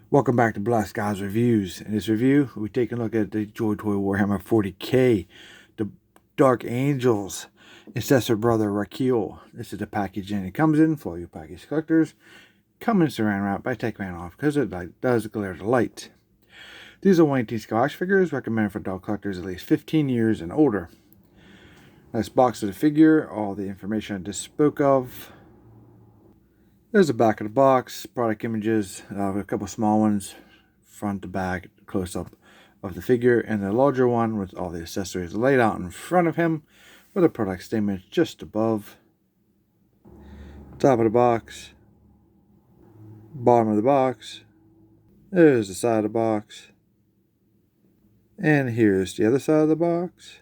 Welcome back to Blast Guys Reviews. In this review, we take a look at the Joytoy Warhammer 40k, the Dark Angels, Intercessor brother Rakiel. This is the packaging it comes in for you package collectors. Come in saran wrap by take man off because it does glare the light. These are 118 Scotch figures recommended for dog collectors at least 15 years and older. Nice box of the figure, all the information I just spoke of. There's the back of the box, product images, a couple small ones, front to back, close up of the figure, and the larger one with all the accessories laid out in front of him with a product statement just above. Top of the box, bottom of the box, there's the side of the box, and here's the other side of the box.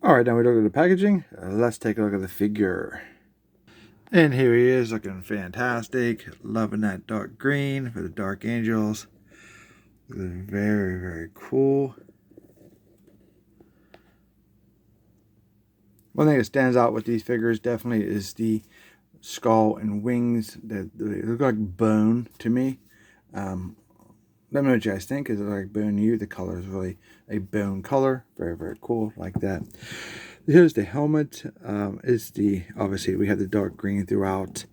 Alright, now we look at the packaging. Let's take a look at the figure. And here he is, looking fantastic. Loving that dark green for the Dark Angels. Very, very cool. One thing that stands out with these figures definitely is the skull and wings. They look like bone to me. Let me know what you guys think. Is it like bone to you? The color is really a bone color. Very, very cool. Like that. Here's the helmet. Obviously we have the dark green throughout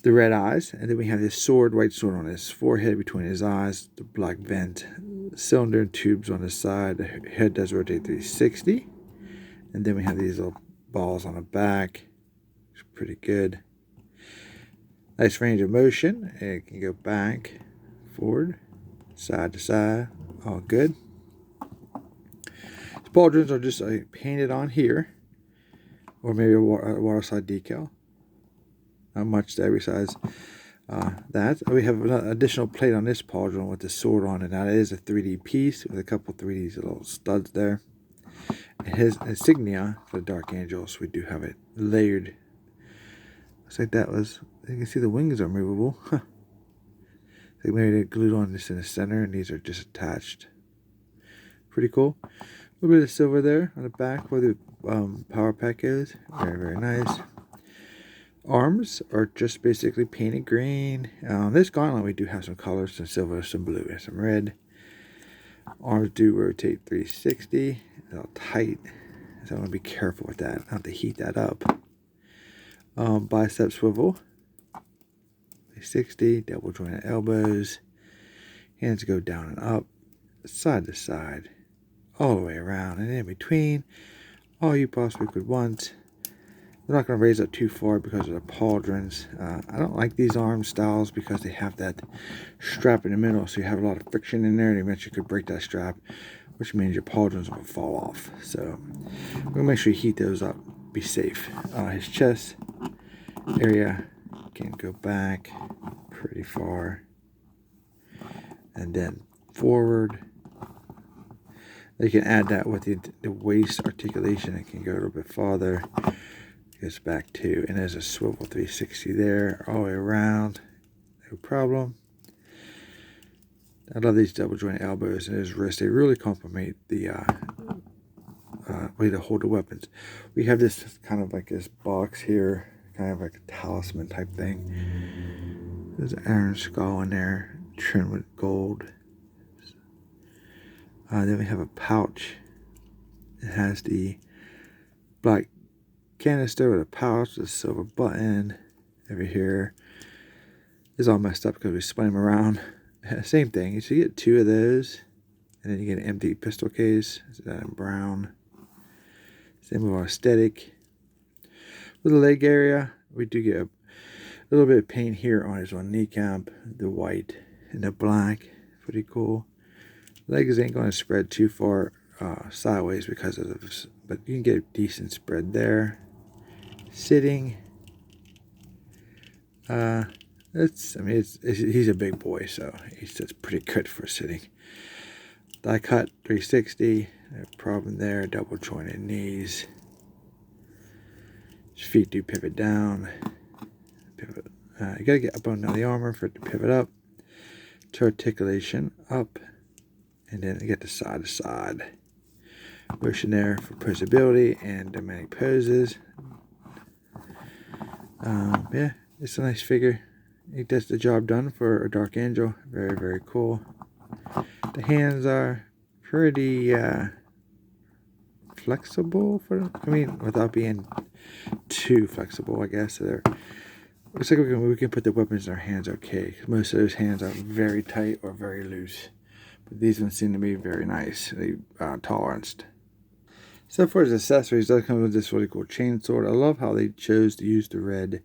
the red eyes, and then we have this white sword on his forehead between his eyes, the black vent, cylinder and tubes on the side. The head does rotate 360, and then we have these little balls on the back. It's pretty good. Nice range of motion. It can go back, forward, side to side, all good. Pauldrons are just painted on here, or maybe a waterside decal. Not much to every size. That we have an additional plate on this pauldron with the sword on it. Now it is a 3D piece with a couple 3D little studs there. And his insignia for the Dark Angels, we do have it layered. Looks like that was. You can see the wings are movable. Huh. I think maybe they glued on this in the center, and these are just attached. Pretty cool. A little bit of silver there on the back where the power pack is. Very, very nice. Arms are just basically painted green. This gauntlet we do have some colors, some silver, some blue, and some red. Arms do rotate 360. They're all tight, so I want to be careful with that. I have to heat that up. Bicep swivel. 360. Double jointed elbows. Hands go down and up, side to side, all the way around and in between, all you possibly could want. They're not going to raise up too far because of the pauldrons. I don't like these arm styles because they have that strap in the middle, so you have a lot of friction in there, and eventually could break that strap, which means your pauldrons will fall off. So we'll make sure you heat those up. Be safe. His chest area can go back pretty far, and then forward. You can add that with the waist articulation. It can go a little bit farther. It goes back too. And there's a swivel 360 there all the way around. No problem. I love these double joint elbows and his wrist. They really complement the way to hold the weapons. We have this kind of like this box here, kind of like a talisman type thing. There's an iron skull in there, trimmed with gold. Then we have a pouch. It has the black canister with a pouch, a silver button over here. It's all messed up because we spun him around. Same thing. So you get two of those, and then you get an empty pistol case. It's that in brown. Same with our aesthetic. With the leg area, we do get a little bit of paint here on his one kneecap, the white and the black. Pretty cool. Legs ain't going to spread too far sideways because of this, but you can get a decent spread there. Sitting, he's a big boy, so he sits pretty good for sitting. Die cut 360, no problem there. Double jointed knees. His feet do pivot down. Pivot. You gotta get up on the armor for it to pivot up. To articulation up. And then you get the side to side motion there for posability and dynamic poses. Yeah, it's a nice figure. He gets the job done for a Dark Angel. Very, very cool. The hands are pretty flexible for them. I mean, without being too flexible, I guess. They're, looks like we can put the weapons in our hands okay. Most of those hands are very tight or very loose. But these ones seem to be very nice. They toleranced. So for his accessories, does come with this really cool chainsaw. I love how they chose to use the red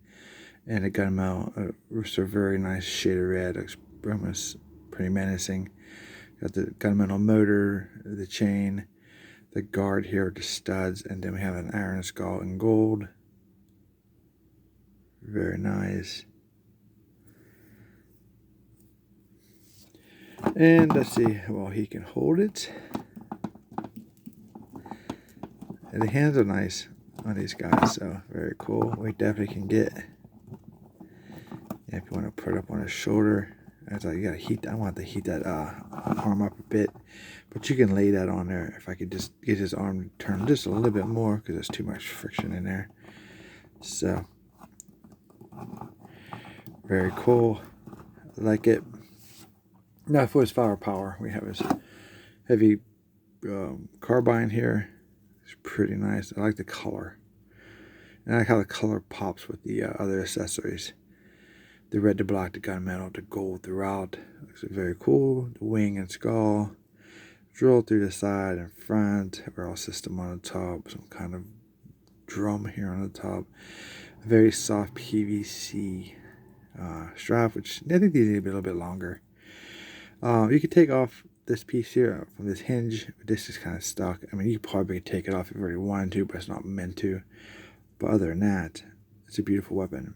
and the gunmetal. It's a very nice shade of red. Looks almost pretty menacing. Got the gunmetal motor, the chain, the guard here with the studs, and then we have an iron skull in gold. Very nice. And let's see how well he can hold it. And the hands are nice on these guys, so very cool. We definitely can get, if you want to put it up on his shoulder. It's like you gotta heat. I want to heat that arm up a bit, but you can lay that on there. If I could just get his arm turned just a little bit more, because there's too much friction in there. So very cool. I like it. Now for his firepower, we have his heavy carbine here. It's pretty nice. I like the color, and I like how the color pops with the other accessories. The red to black, the gunmetal, the gold throughout. Looks very cool. The wing and skull. Drill through the side and front. Barrel system on the top. Some kind of drum here on the top. A very soft PVC strap, which I think these need to be a little bit longer. You can take off this piece here from this hinge. This is kind of stuck. I mean, you could probably take it off if you really wanted to, but it's not meant to. But other than that, it's a beautiful weapon.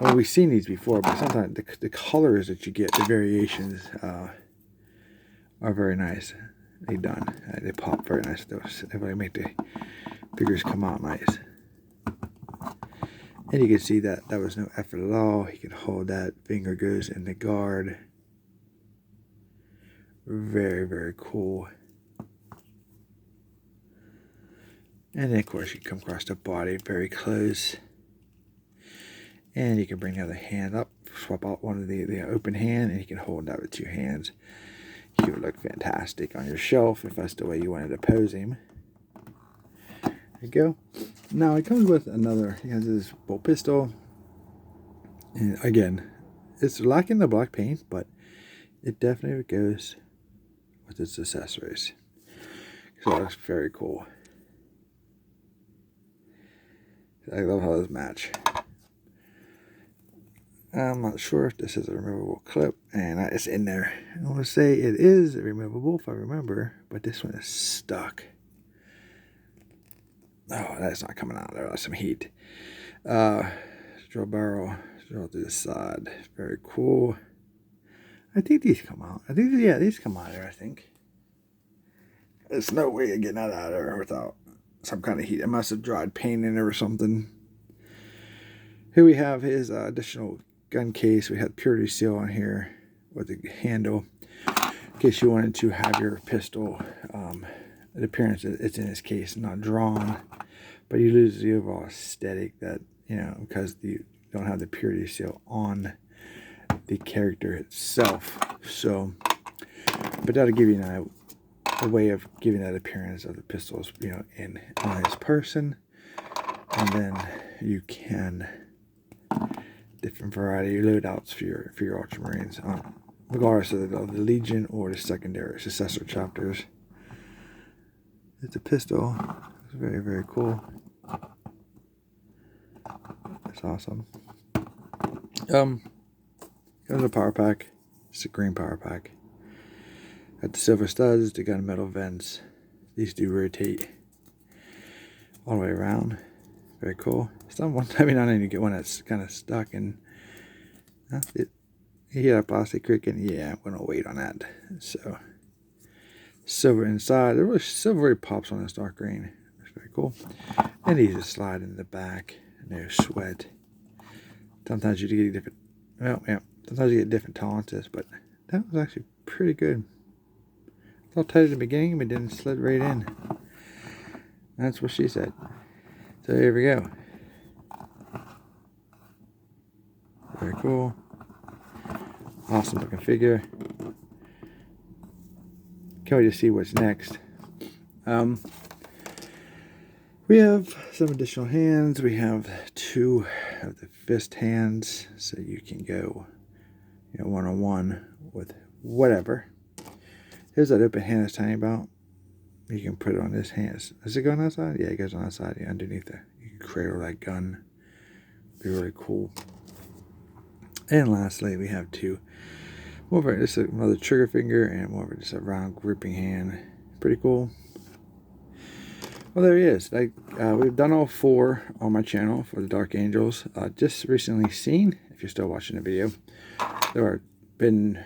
Well, we've seen these before, but sometimes the colors that you get, the variations, are very nice. They done. They pop very nice. They really make the figures come out nice. And you can see that was no effort at all. He can hold that. Finger goes in the guard. Very, very cool. And then, of course, you come across the body very close. And you can bring the other hand up, swap out one of the open hand, and you can hold that with two hands. He would look fantastic on your shelf if that's the way you wanted to pose him. There you go. Now it comes with another. He has this bolt pistol. And again, it's lacking the black paint, but it definitely goes with its accessories. So it looks very cool. I love how those match. I'm not sure if this is a removable clip, and it's in there. I want to say it is removable if I remember, but this one is stuck. Oh, that's not coming out. There's some heat. Drill barrel, drill through the side. Very cool. I think these come out. I think, yeah, these come out of there, I think. There's no way of getting that out of there without some kind of heat. It must have dried paint in there or something. Here we have his additional gun case. We had purity seal on here with the handle in case you wanted to have your pistol the appearance it's in his case, not drawn, but you lose the overall aesthetic that, you know, because you don't have the purity seal on the character itself. So, but that'll give you a way of giving that appearance of the pistols, you know, on his person. And then you can different variety of loadouts for your Ultramarines, regardless of the Legion or the secondary successor chapters. It's a pistol. It's very, very cool. That's awesome. Here's a power pack. It's a green power pack. Got the silver studs, the gunmetal vents. These do rotate all the way around. Very cool. One time now and then you get one that's kind of stuck, and you hear that plastic creaking. Yeah, I'm gonna wait on that. So silver inside. There was silvery pops on this dark green. That's very cool. And these just slide in the back. No sweat. Sometimes you get different. Well, yeah. Sometimes you get different tolerances, but that was actually pretty good. It's all tight at the beginning, but then slid right in. That's what she said. So here we go. Very cool. Awesome looking figure. Can't wait to see what's next. We have some additional hands. We have 2 of the fist hands, so you can go, one-on-one with whatever. Here's that open hand I was telling you about. You can put it on this hand. Does it go on that side? Yeah, it goes on that side. Yeah, underneath it. You can cradle that gun. Be really cool. And lastly, we have 2. More of just another trigger finger and more of just a round gripping hand. Pretty cool. Well, there he is. We've done all 4 on my channel for the Dark Angels. Just recently seen, if you're still watching the video, there have been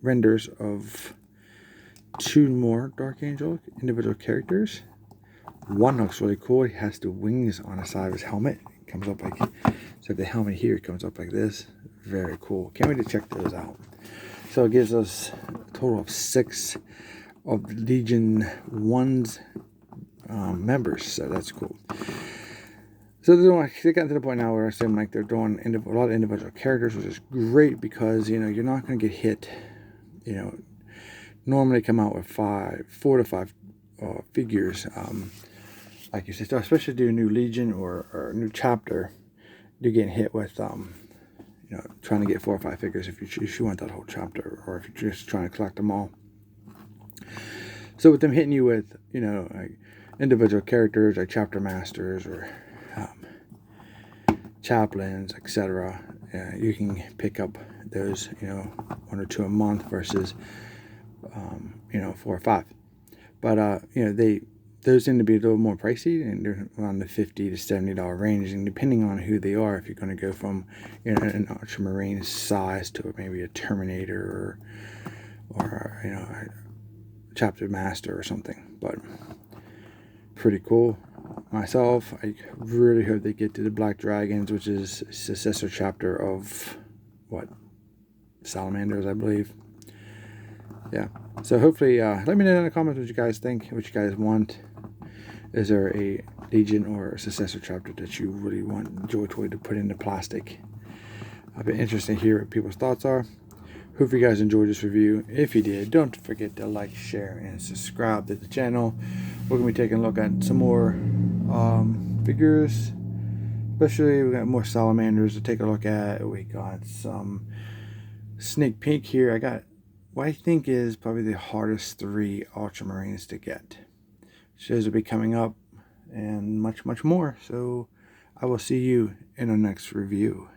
renders of 2 more Dark Angel individual characters. One looks really cool. He has the wings on the side of his helmet. It comes up like, so the helmet here comes up like this. Very cool. Can't wait to check those out. So it gives us a total of 6 of Legion 1's members. So that's cool. So they're getting to the point now where I seem like they're doing a lot of individual characters, which is great because, you're not going to get hit. Normally come out with 4 to 5 figures. Like you said, especially do a new Legion or a new chapter, you're getting hit with trying to get 4 or 5 figures if you want that whole chapter, or if you're just trying to collect them all. So with them hitting you with like individual characters like chapter masters or chaplains, etc., you can pick up those 1 or 2 a month versus 4 or 5. But those tend to be a little more pricey, and they're around the $50 to $70 range, and depending on who they are, if you're going to go from an Ultramarine size to maybe a Terminator or a Chapter Master or something. But pretty cool. Myself, I really hope they get to the Black Dragons, which is a successor chapter of Salamanders, I believe. Yeah. So hopefully, let me know in the comments what you guys think, what you guys want. Is there a Legion or a successor chapter that you really want Joytoy to put into plastic? I've been interested to hear what people's thoughts are. Hope you guys enjoyed this review. If you did, don't forget to like, share, and subscribe to the channel. We're going to be taking a look at some more figures. Especially, we got more Salamanders to take a look at. We got some sneak peek here. I got what I think is probably the hardest 3 Ultramarines to get. Shows will be coming up and much more. So I will see you in our next review.